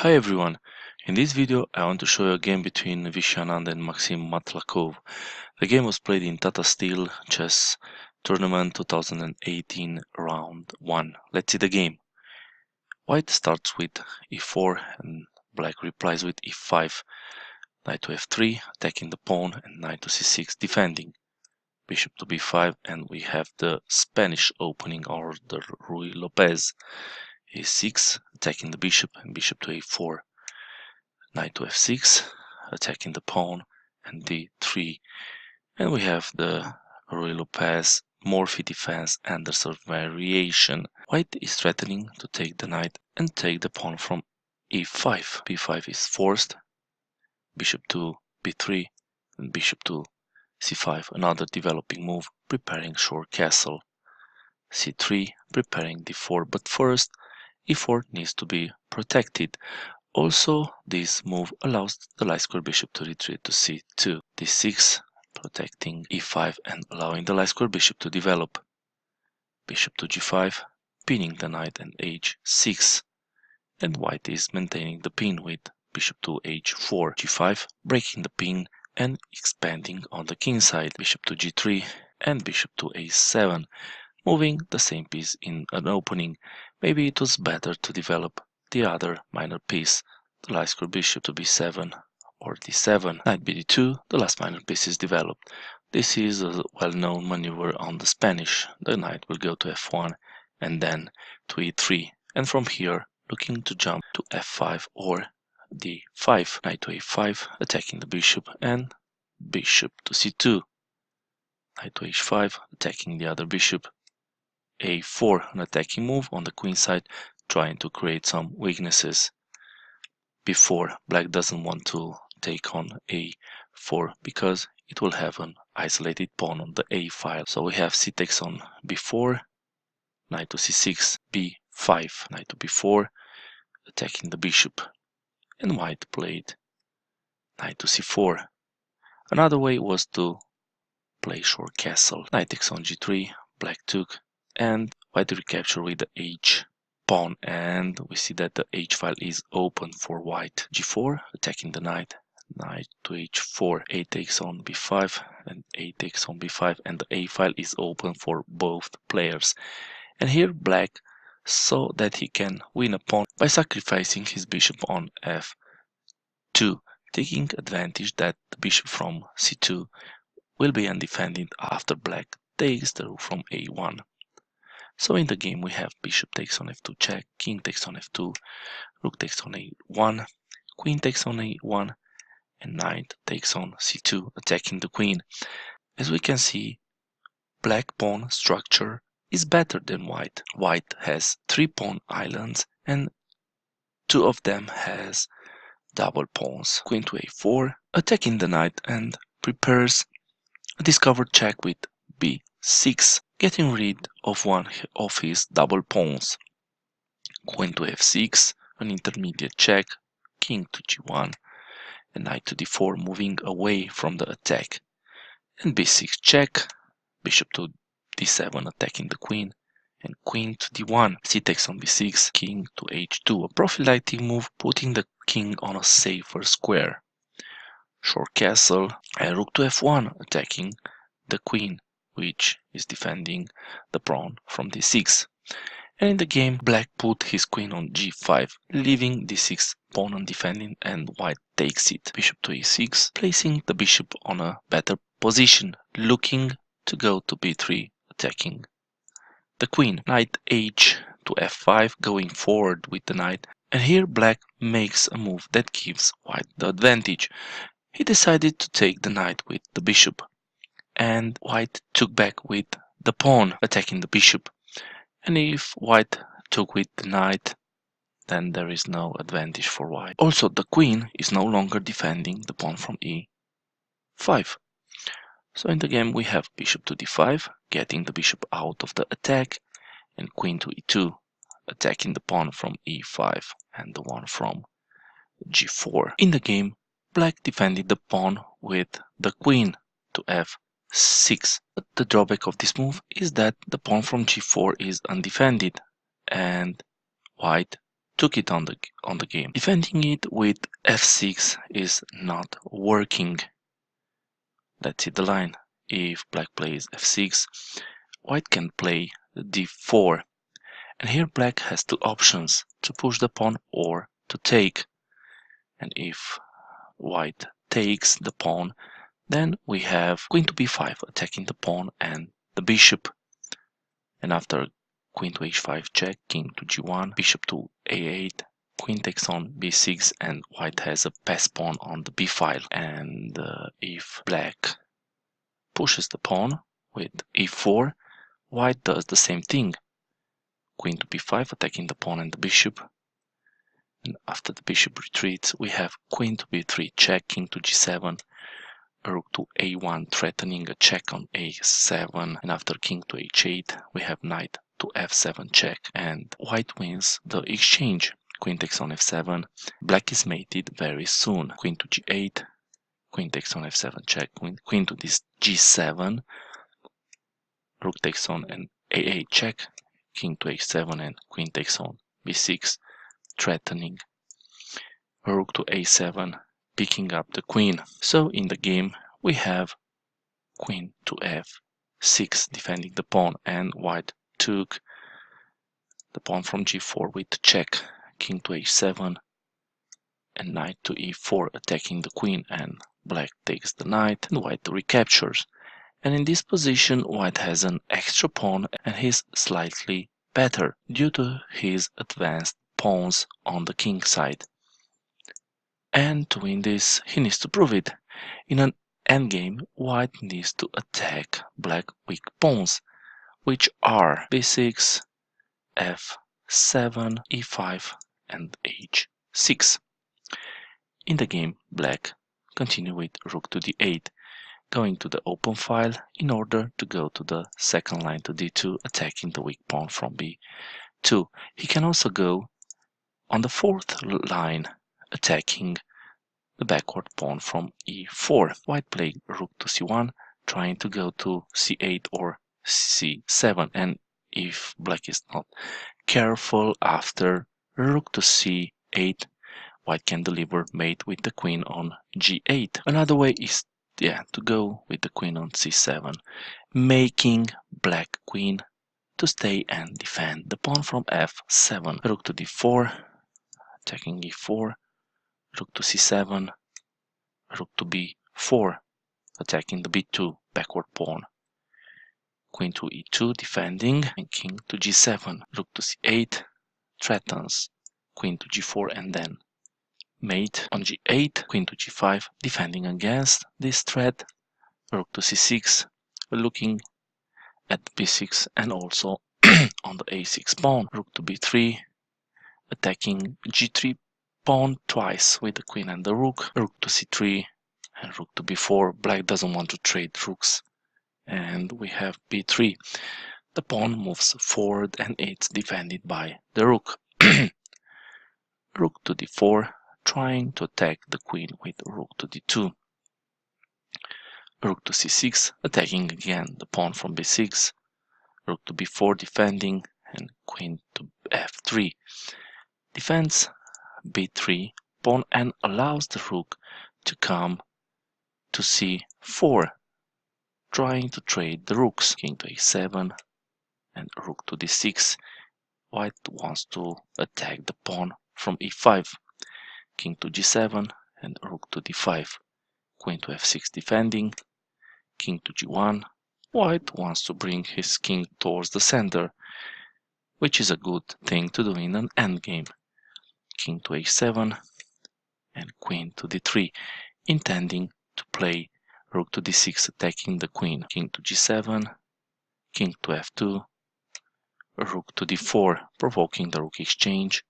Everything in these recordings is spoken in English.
Hi everyone, in this video I want to show you a game between Viswanathan Anand and Maxim Matlakov. The game was played in Tata Steel Chess Tournament 2018 round 1. Let's see the game. White starts with e4 and black replies with e5. Knight to f3 attacking the pawn and knight to c6 defending. Bishop to b5 and we have the Spanish opening order Ruy Lopez. e6 attacking the bishop and bishop to a4. Knight to f6 attacking the pawn and d3. And we have the Ruy Lopez Morphy Defense Anderssen Variation. White is threatening to take the knight and take the pawn from e5. b5 is forced. Bishop to b3 and bishop to c5. Another developing move, preparing short castle. c3 preparing d4, but first e4 needs to be protected. Also, this move allows the light square bishop to retreat to c2. d6 protecting e5 and allowing the light square bishop to develop. Bishop to g5 pinning the knight and h6. And white is maintaining the pin with bishop to h4. g5 breaking the pin and expanding on the king side. Bishop to g3 and bishop to a7. Moving the same piece in an opening. Maybe it was better to develop the other minor piece, the light square bishop to b7 or d7. Knight bd2, the last minor piece is developed. This is a well-known maneuver on the Spanish. The knight will go to f1 and then to e3, and from here looking to jump to f5 or d5. Knight to a5 attacking the bishop and bishop to c2. Knight to h5 attacking the other bishop. a4, an attacking move on the queen side, trying to create some weaknesses. Before, black doesn't want to take on a4 because it will have an isolated pawn on the a file. So we have c takes on b4, knight to c6, b5, knight to b4, attacking the bishop. And white played knight to c4. Another way was to play short castle. Knight takes on g3, black took, and white recapture with the h pawn, and we see that the h file is open for white. g4 attacking the knight, knight to h4, a takes on b5 and a takes on b5, and the a file is open for both players. And here black saw that he can win a pawn by sacrificing his bishop on f2, taking advantage that the bishop from c2 will be undefended after black takes the rook from a1. So in the game we have bishop takes on f2 check, king takes on f2, rook takes on a1, queen takes on a1, and knight takes on c2, attacking the queen. As we can see, black pawn structure is better than white. White has 3 pawn islands and 2 of them has double pawns. Queen to a4, attacking the knight and prepares a discovered check with b6, getting rid of one of his double pawns. Queen to f6, an intermediate check, king to g1, and knight to d4, moving away from the attack. And b6 check, bishop to d7, attacking the queen, and queen to d1. C takes on b6, king to h2, a prophylactic move, putting the king on a safer square. Short castle, and rook to f1, attacking the queen, which is defending the pawn from d6. And in the game, black put his queen on g5, leaving d6 pawn undefended, and white takes it. Bishop to e6, placing the bishop on a better position, looking to go to b3, attacking the queen. Knight h to f5, going forward with the knight, and here black makes a move that gives white the advantage. He decided to take the knight with the bishop, and white took back with the pawn, attacking the bishop. And if white took with the knight, then there is no advantage for white. Also, the queen is no longer defending the pawn from e5. So in the game we have bishop to d5, getting the bishop out of the attack, and queen to e2, attacking the pawn from e5 and the one from g4. In the game, black defended the pawn with the queen to f6. But the drawback of this move is that the pawn from g4 is undefended, and white took it on the game. Defending it with f6 is not working. Let's see the line. If black plays f6, white can play d4. And here black has two options, to push the pawn or to take. And if white takes the pawn, then we have queen to b5 attacking the pawn and the bishop. And after queen to h5 check, king to g1, bishop to a8, queen takes on b6, and white has a pass pawn on the b file. And if black pushes the pawn with e4, white does the same thing. Queen to b5 attacking the pawn and the bishop. And after the bishop retreats, we have queen to b3 check, king to g7, rook to a1 threatening a check on a7, and after king to h8 we have knight to f7 check, and white wins the exchange. Queen takes on f7, black is mated very soon. Queen to g8, queen takes on f7 check, queen to this g7, rook takes on an a8 check, king to h7, and queen takes on b6 threatening, rook to a7 picking up the queen. So in the game we have queen to f6 defending the pawn, and white took the pawn from g4 with check, king to h7, and knight to e4 attacking the queen, and black takes the knight and white recaptures. And in this position white has an extra pawn and he's slightly better due to his advanced pawns on the king side. And to win this he needs to prove it. In an endgame, white needs to attack black weak pawns, which are b6, f7, e5 and h6. In the game, black continue with rook to d8, going to the open file in order to go to the second line to d2, attacking the weak pawn from b2. He can also go on the fourth line, attacking the backward pawn from e4. White played rook to c1, trying to go to c8 or c7, and if black is not careful, after rook to c8, white can deliver mate with the queen on g8. Another way is to go with the queen on c7, making black queen to stay and defend the pawn from f7. Rook to d4, attacking e4, rook to c7, rook to b4, attacking the b2 backward pawn, queen to e2 defending, and king to g7, rook to c8 threatens, queen to g4, and then mate on g8, queen to g5 defending against this threat, rook to c6 looking at b6 and also on the a6 pawn, rook to b3 attacking g3 pawn twice with the queen and the rook, rook to c3 and rook to b4. Black doesn't want to trade rooks, and we have b3. The pawn moves forward and it's defended by the rook. Rook to d4, trying to attack the queen with rook to d2. Rook to c6, attacking again the pawn from b6. Rook to b4 defending, and queen to f3. Defends b3 pawn and allows the rook to come to c4, trying to trade the rooks. King to a7 and rook to d6. White wants to attack the pawn from e5. King to g7 and rook to d5. Queen to f6 defending. King to g1. White wants to bring his king towards the center, which is a good thing to do in an endgame. King to h7 and queen to d3, intending to play rook to d6 attacking the queen. King to g7, king to f2, rook to d4 provoking the rook exchange,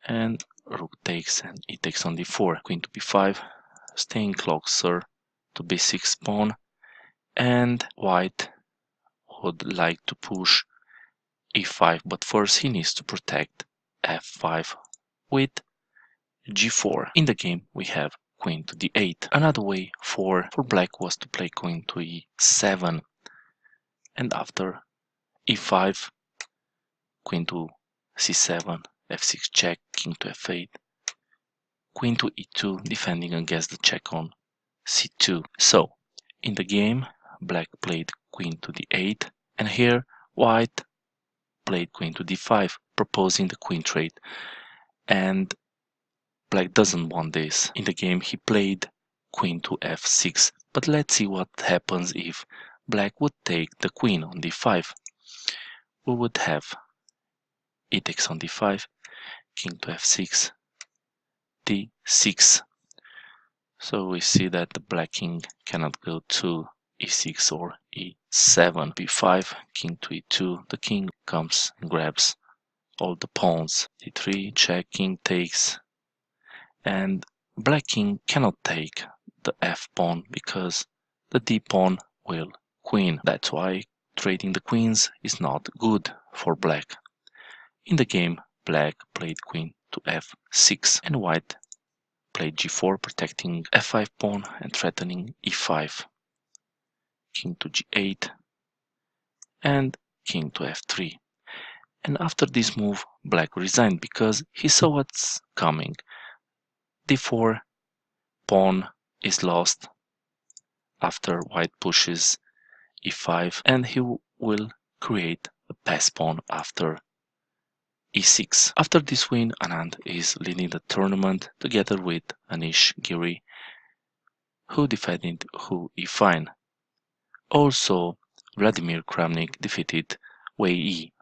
and rook takes and he takes on d4. Queen to b5, staying closer to b6 pawn, and white would like to push e5, but first he needs to protect f5 with g4. In the game we have queen to d8. Another way for black was to play queen to e7, and after e5, queen to c7 f6 check, king to f8, queen to e2, defending against the check on c2. So, in the game, black played queen to d8, and here white played queen to d5, proposing the queen trade. And black doesn't want this. In the game, he played queen to f6. But let's see what happens if black would take the queen on d5. We would have e takes on d5, king to f6, d6. So we see that the black king cannot go to e6 or e7, b5, king to e2. The king comes and grabs all the pawns. d3, check, king takes. And black king cannot take the f pawn because the d pawn will queen. That's why trading the queens is not good for black. In the game, black played queen to f6 and white played g4, protecting f5 pawn and threatening e5, king to g8, and king to f3. And after this move, black resigned because he saw what's coming. d4 pawn is lost after white pushes e5, and he will create a pass pawn after e6. After this win, Anand is leading the tournament together with Anish Giri, who defended Hu e5. Also, Vladimir Kramnik defeated Wei Yi.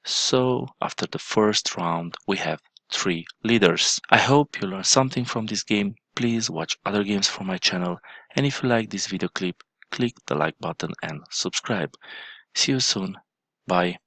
So, after the first round, we have 3 leaders. I hope you learned something from this game. Please watch other games from my channel, and if you like this video clip, click the like button and subscribe. See you soon. Bye.